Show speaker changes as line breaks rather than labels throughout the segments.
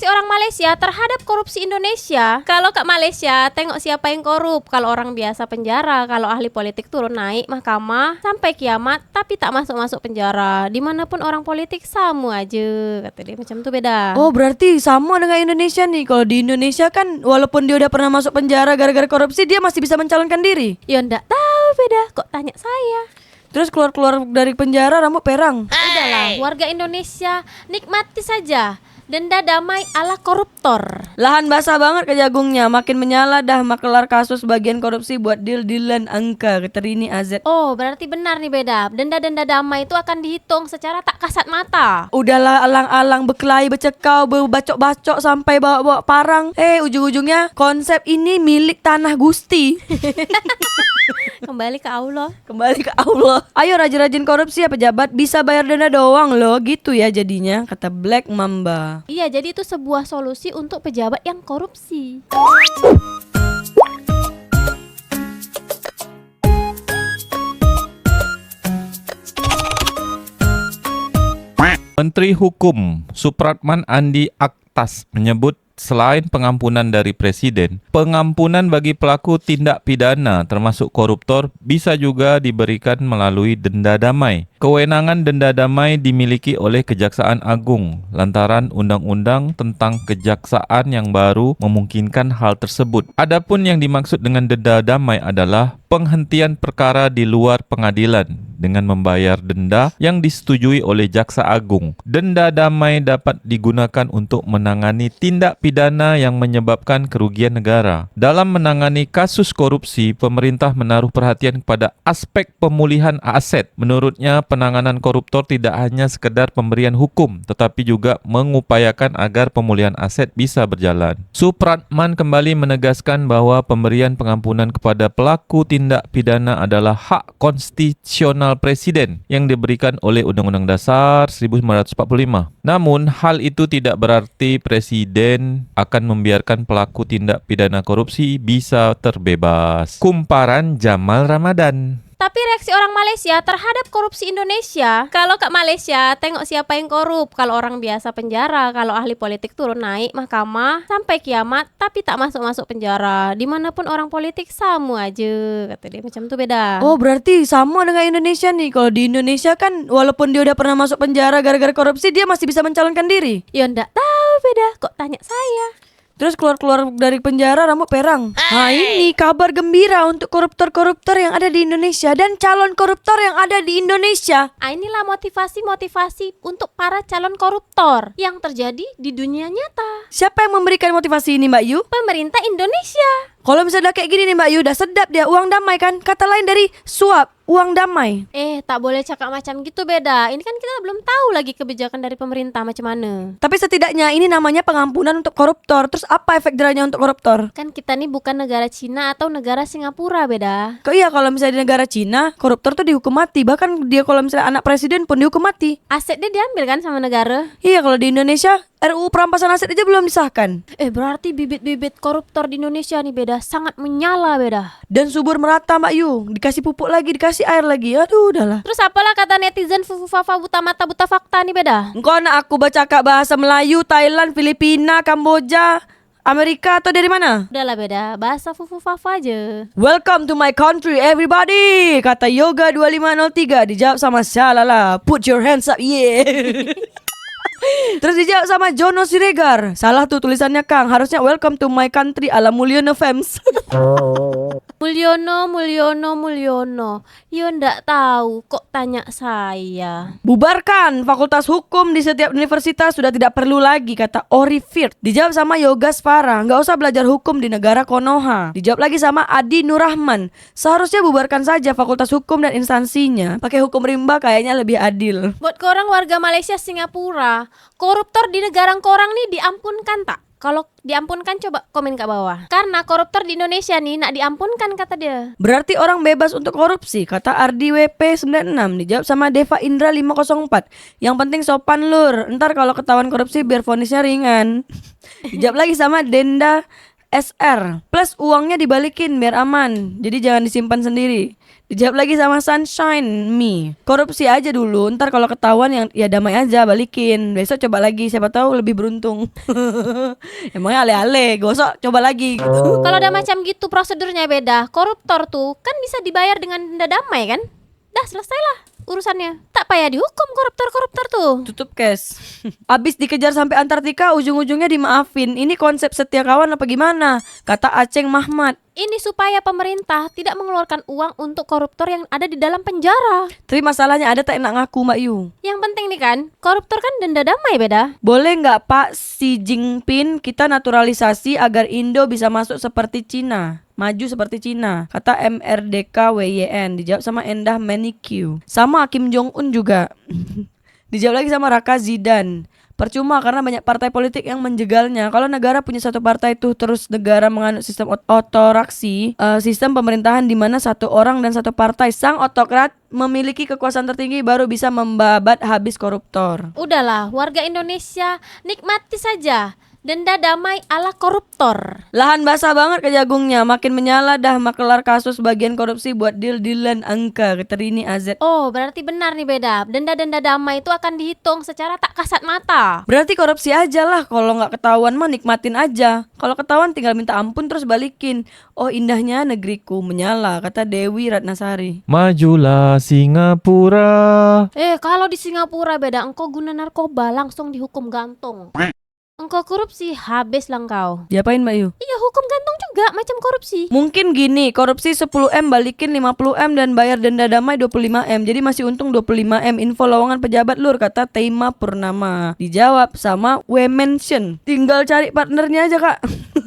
reaksi orang Malaysia terhadap korupsi Indonesia. Kalau ke Malaysia, tengok siapa yang korup. Kalau orang biasa penjara, kalau ahli politik turun naik mahkamah sampai kiamat, tapi tak masuk-masuk penjara. Dimanapun orang politik sama aja, kata dia. Macam tu beda.
Oh, berarti sama dengan Indonesia nih. Kalau di Indonesia kan walaupun dia udah pernah masuk penjara gara-gara korupsi, dia masih bisa mencalonkan diri.
Ya ndak tahu beda, kok tanya saya.
Terus keluar dari penjara rambut perang.
Udahlah, warga Indonesia nikmati saja denda damai ala koruptor.
Lahan basah banget ke jagungnya, makin menyala dah makelar kasus bagian korupsi buat deal-dealan angka, kata Rini AZ.
Oh, berarti benar nih beda. Denda-denda damai itu akan dihitung secara tak kasat mata.
Udahlah alang-alang berkelahi, bercekau, berbacok-bacok sampai bawa-bawa parang. Ujung-ujungnya konsep ini milik tanah Gusti.
Kembali ke Allah.
Kembali ke Allah. Ayo rajin-rajin korupsi ya pejabat, bisa bayar denda doang loh, gitu ya jadinya, kata Black Mamba.
Iya, jadi itu sebuah solusi untuk pejabat yang korupsi.
Menteri Hukum Supratman Andi Aktas menyebut selain pengampunan dari Presiden, pengampunan bagi pelaku tindak pidana termasuk koruptor bisa juga diberikan melalui denda damai. Kewenangan denda damai dimiliki oleh Kejaksaan Agung lantaran Undang-Undang tentang Kejaksaan yang baru memungkinkan hal tersebut. Adapun yang dimaksud dengan denda damai adalah penghentian perkara di luar pengadilan dengan membayar denda yang disetujui oleh Jaksa Agung. Denda damai dapat digunakan untuk menangani tindak pidana yang menyebabkan kerugian negara. Dalam menangani kasus korupsi, pemerintah menaruh perhatian kepada aspek pemulihan aset. Menurutnya, penanganan koruptor tidak hanya sekedar pemberian hukum, tetapi juga mengupayakan agar pemulihan aset bisa berjalan. Supratman kembali menegaskan bahwa pemberian pengampunan kepada pelaku tindak pidana adalah hak konstitusional Presiden yang diberikan oleh Undang-Undang Dasar 1945. Namun, hal itu tidak berarti Presiden akan membiarkan pelaku tindak pidana korupsi bisa terbebas. Kumparan Jamal Ramadan.
Tapi reaksi orang Malaysia terhadap korupsi Indonesia. Kalau ke Malaysia, tengok siapa yang korup. Kalau orang biasa penjara, kalau ahli politik turun naik mahkamah sampai kiamat, tapi tak masuk-masuk penjara. Dimanapun orang politik sama aja, kata dia. Macam tu beda.
Oh, berarti sama dengan Indonesia nih. Kalau di Indonesia kan walaupun dia udah pernah masuk penjara gara-gara korupsi, dia masih bisa mencalonkan diri.
Ya ndak tahu beda, kok tanya saya.
Terus keluar dari penjara rambut perang. Nah, ini kabar gembira untuk koruptor-koruptor yang ada di Indonesia dan calon koruptor yang ada di Indonesia.
Inilah motivasi-motivasi untuk para calon koruptor yang terjadi di dunia nyata.
Siapa yang memberikan motivasi ini, Mbak Yu?
Pemerintah Indonesia.
Kalau misalnya kayak gini nih Mbak Yu, udah sedap dia, uang damai kan? Kata lain dari suap, uang damai.
Tak boleh cakap macam gitu beda. Ini kan kita belum tahu lagi kebijakan dari pemerintah macam mana.
Tapi setidaknya ini namanya pengampunan untuk koruptor. Terus apa efek jerahnya untuk koruptor?
Kan kita nih bukan negara Cina atau negara Singapura beda.
Kok iya kalau misalnya di negara Cina, koruptor tuh dihukum mati. Bahkan dia kalau misalnya anak presiden pun dihukum mati.
Aset dia diambil kan sama negara.
Iya, kalau di Indonesia RUU perampasan aset aja belum disahkan.
Berarti bibit-bibit koruptor di Indonesia nih beda, sangat menyala beda.
Dan subur merata Mbak Yu, dikasih pupuk lagi, dikasih air lagi. Aduh, udahlah.
Terus apalah kata netizen fufu fafa buta mata buta fakta nih beda.
Engkau nak aku baca kak bahasa Melayu, Thailand, Filipina, Kamboja, Amerika atau dari mana?
Udahlah beda, bahasa fufu fafa aja.
Welcome to my country everybody, kata Yoga 2503. Dijawab sama Shalala, put your hands up, yeah. Terus dijawab sama Jono Siregar. Salah tuh tulisannya Kang, harusnya welcome to my country ala Mulyono Fems.
Mulyono. Ya ndak tahu, kok tanya saya.
Bubarkan fakultas hukum di setiap universitas, sudah tidak perlu lagi, kata Ori Firth. Dijawab sama Yoga Sfara, nggak usah belajar hukum di negara Konoha. Dijawab lagi sama Adi Nurrahman, seharusnya bubarkan saja fakultas hukum dan instansinya. Pakai hukum rimba kayaknya lebih adil.
Buat korang warga Malaysia Singapura, koruptor di negara korang nih diampunkan tak? Kalau diampunkan coba komen ke bawah. Karena koruptor di Indonesia nih nak diampunkan kata dia.
Berarti orang bebas untuk korupsi, kata Ardi WP96. Dijawab sama Deva Indra 504. Yang penting sopan lur, ntar kalau ketahuan korupsi biar vonisnya ringan. Dijawab lagi sama Denda SR, plus uangnya dibalikin biar aman, jadi jangan disimpan sendiri. Dijawab lagi sama Sunshine Me. Korupsi aja dulu, ntar kalau ketahuan yang ya damai aja, balikin. Besok coba lagi, siapa tahu lebih beruntung. Emangnya ale-ale, gosok coba lagi gitu.
Kalau udah macam gitu prosedurnya beda. Koruptor tuh kan bisa dibayar dengan denda damai kan? Dah selesailah urusannya. Tak payah dihukum koruptor-koruptor tuh.
Tutup cash. Abis dikejar sampai Antartika, ujung-ujungnya dimaafin. Ini konsep setia kawan apa gimana? Kata Aceng Mahmad.
Ini supaya pemerintah tidak mengeluarkan uang untuk koruptor yang ada di dalam penjara.
Tapi masalahnya ada tak enak ngaku Mbak Yu.
Yang penting nih kan, koruptor kan denda damai beda.
Boleh nggak Pak Xi Jinping kita naturalisasi agar Indo bisa masuk seperti Cina? Maju seperti Cina, kata MRDK WYN. Dijawab sama Endah Menikyu. Sama Kim Jong Un juga. Dijawab lagi sama Raka Zidan. Percuma karena banyak partai politik yang menjegalnya. Kalau negara punya satu partai tuh terus negara menganut sistem otoraksi, sistem pemerintahan di mana satu orang dan satu partai sang otokrat memiliki kekuasaan tertinggi baru bisa membabat habis koruptor.
Udahlah, warga Indonesia nikmati saja denda damai ala koruptor.
Lahan basah banget ke jagungnya, makin menyala dah makelar kasus bagian korupsi buat deal-dealan angka, kata Rini AZ.
Oh, berarti benar nih beda. Denda-denda damai itu akan dihitung secara tak kasat mata.
Berarti korupsi aja lah, kalau nggak ketahuan mah nikmatin aja. Kalau ketahuan tinggal minta ampun terus balikin. Oh indahnya negeriku menyala, kata Dewi Ratnasari.
Majulah Singapura.
Kalau di Singapura beda, engkau guna narkoba langsung dihukum gantung. Engkau korupsi, habis lah engkau.
Diapain Mbak Yu?
Iya, hukum gantung juga macam korupsi.
Mungkin gini, korupsi 10M balikin 50M dan bayar denda damai 25M. Jadi masih untung 25M. Info lowongan pejabat lur, kata Teima Purnama. Dijawab sama Wemention. Tinggal cari partnernya aja kak.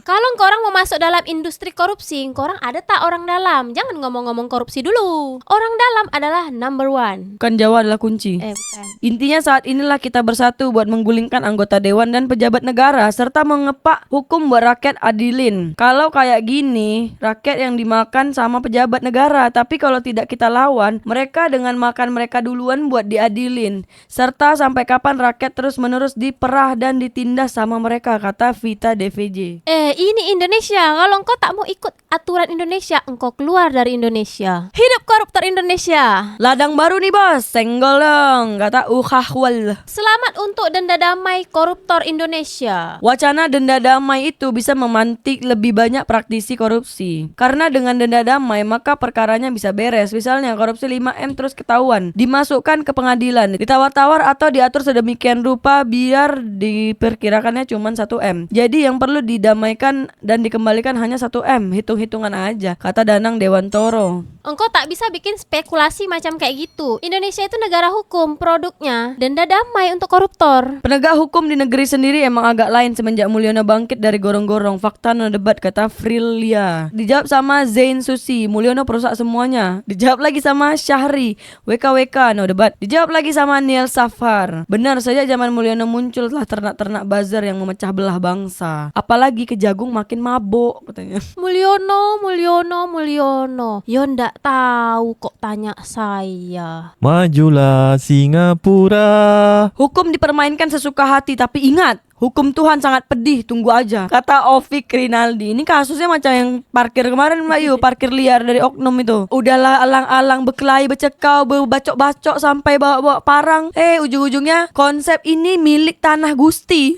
Kalau engkau orang mau masuk dalam industri korupsi, engkau orang ada tak orang dalam? Jangan ngomong-ngomong korupsi dulu. Orang dalam adalah number one.
Kan Jawa adalah kunci.
Bukan.
Intinya saat inilah kita bersatu buat menggulingkan anggota dewan dan pejabat negara serta mengepak hukum buat rakyat adilin. Kalau kayak gini, rakyat yang dimakan sama pejabat negara. Tapi kalau tidak kita lawan, mereka dengan makan mereka duluan buat diadilin. Serta sampai kapan rakyat terus-menerus diperah dan ditindas sama mereka, kata Vita DVJ.
Ini Indonesia. Kalau engkau tak mau ikut aturan Indonesia, engkau keluar dari Indonesia. Hidup koruptor Indonesia.
Ladang baru nih bos, senggol dong, kata Ukhahwal.
Selamat untuk denda damai koruptor Indonesia.
Wacana denda damai itu bisa memantik lebih banyak praktisi korupsi. Karena dengan denda damai maka perkaranya bisa beres. Misalnya korupsi 5M terus ketahuan, dimasukkan ke pengadilan, ditawar-tawar atau diatur sedemikian rupa biar diperkirakannya cuma 1M. Jadi yang perlu didamaikan dan dikembalikan hanya 1M. Hitung-hitungan aja, kata Danang Dewantoro.
Engkau tak bisa bikin spekulasi macam kayak gitu. Indonesia itu negara hukum, produknya denda damai untuk koruptor.
Penegak hukum di negeri sendiri emang agak lain semenjak Mulyono bangkit dari gorong-gorong. Fakta no debat, kata Frilia. Dijawab sama Zain Susi, Mulyono perusak semuanya. Dijawab lagi sama Syahri, WKWK no debat. Dijawab lagi sama Niel Safar. Benar saja zaman Mulyono muncul telah ternak-ternak buzzer yang memecah belah bangsa. Apalagi Kejagung makin mabuk, katanya.
Mulyono. Yo ndak tahu kok tanya saya.
Majulah Singapura.
Hukum dipermainkan sesuka hati, tapi ingat, hukum Tuhan sangat pedih, tunggu aja, kata Ovik Rinaldi. Ini kasusnya macam yang parkir kemarin Mbak Yu, parkir liar dari oknum itu. Udahlah alang-alang berkelahi, bercekau, berbacok-bacok sampai bawa-bawa parang. Ujung-ujungnya konsep ini milik tanah Gusti.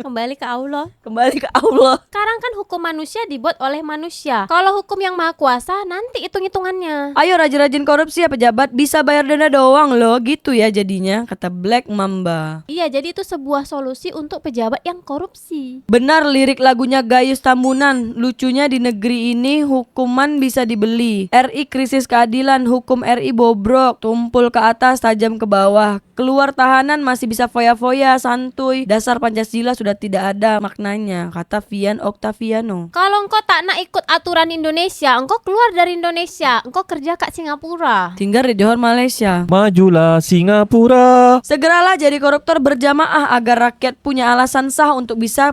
Kembali ke Allah.
Kembali ke Allah.
Sekarang kan hukum manusia dibuat oleh manusia. Kalau hukum yang maha kuasa, nanti hitung-hitungannya.
Ayo rajin-rajin korupsi ya pejabat, bisa bayar denda doang loh, gitu ya jadinya, kata Black Mamba.
Iya, jadi itu sebuah solusi untuk pejabat yang korupsi.
Benar lirik lagunya Gayus Tambunan. Lucunya di negeri ini hukuman bisa dibeli. RI krisis keadilan, hukum RI bobrok, tumpul ke atas, tajam ke bawah. Keluar tahanan masih bisa foya-foya, santuy. Dasar Pancasila sudah tidak ada maknanya, kata Vian Octaviano.
Kalau engkau tak nak ikut aturan Indonesia, engkau keluar dari Indonesia. Engkau kerja kat Singapura.
Tinggal di Johor, Malaysia.
Majulah Singapura.
Segeralah jadi koruptor berjamaah agar rakyat punya alasan sah untuk bisa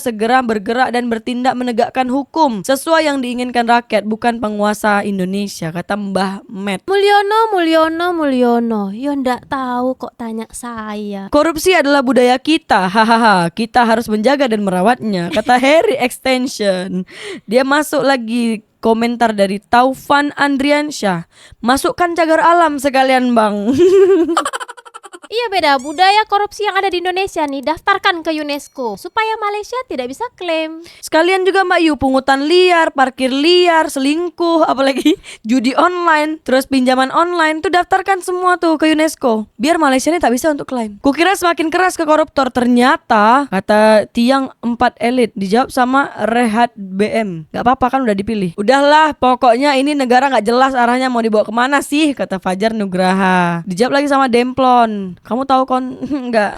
segera bergerak dan bertindak menegakkan hukum sesuai yang diinginkan rakyat, bukan penguasa Indonesia, kata Mbah Met.
Mulyono. Yo ndak tahu kok tanya saya. saya.
Korupsi adalah budaya kita, hahaha. Kita harus menjaga dan merawatnya, kata Harry Extension. Dia masuk lagi komentar dari Taufan Andriansyah. Masukkan cagar alam sekalian bang.
Iya beda, budaya korupsi yang ada di Indonesia nih daftarkan ke UNESCO supaya Malaysia tidak bisa klaim.
Sekalian juga Mbak Yu, pungutan liar, parkir liar, selingkuh, apalagi judi online, terus pinjaman online, tuh daftarkan semua tuh ke UNESCO. Biar Malaysia ini tak bisa untuk klaim. Kukira semakin keras ke koruptor, ternyata kata Tiang 4 Elit, dijawab sama Rehat BM. Gak apa-apa kan udah dipilih. Udahlah, pokoknya ini negara gak jelas arahnya mau dibawa kemana sih, kata Fajar Nugraha. Dijawab lagi sama Demplon. Kamu tahu kon? Enggak.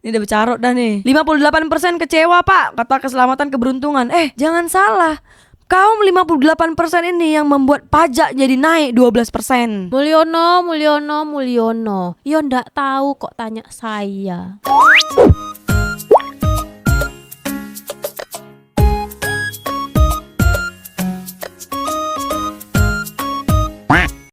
Ini udah bercarot dah nih. 58% kecewa pak, kata Keselamatan Keberuntungan. Jangan salah, kaum 58% ini yang membuat pajak jadi naik 12%.
Mulyono. Yo ndak tahu kok tanya saya.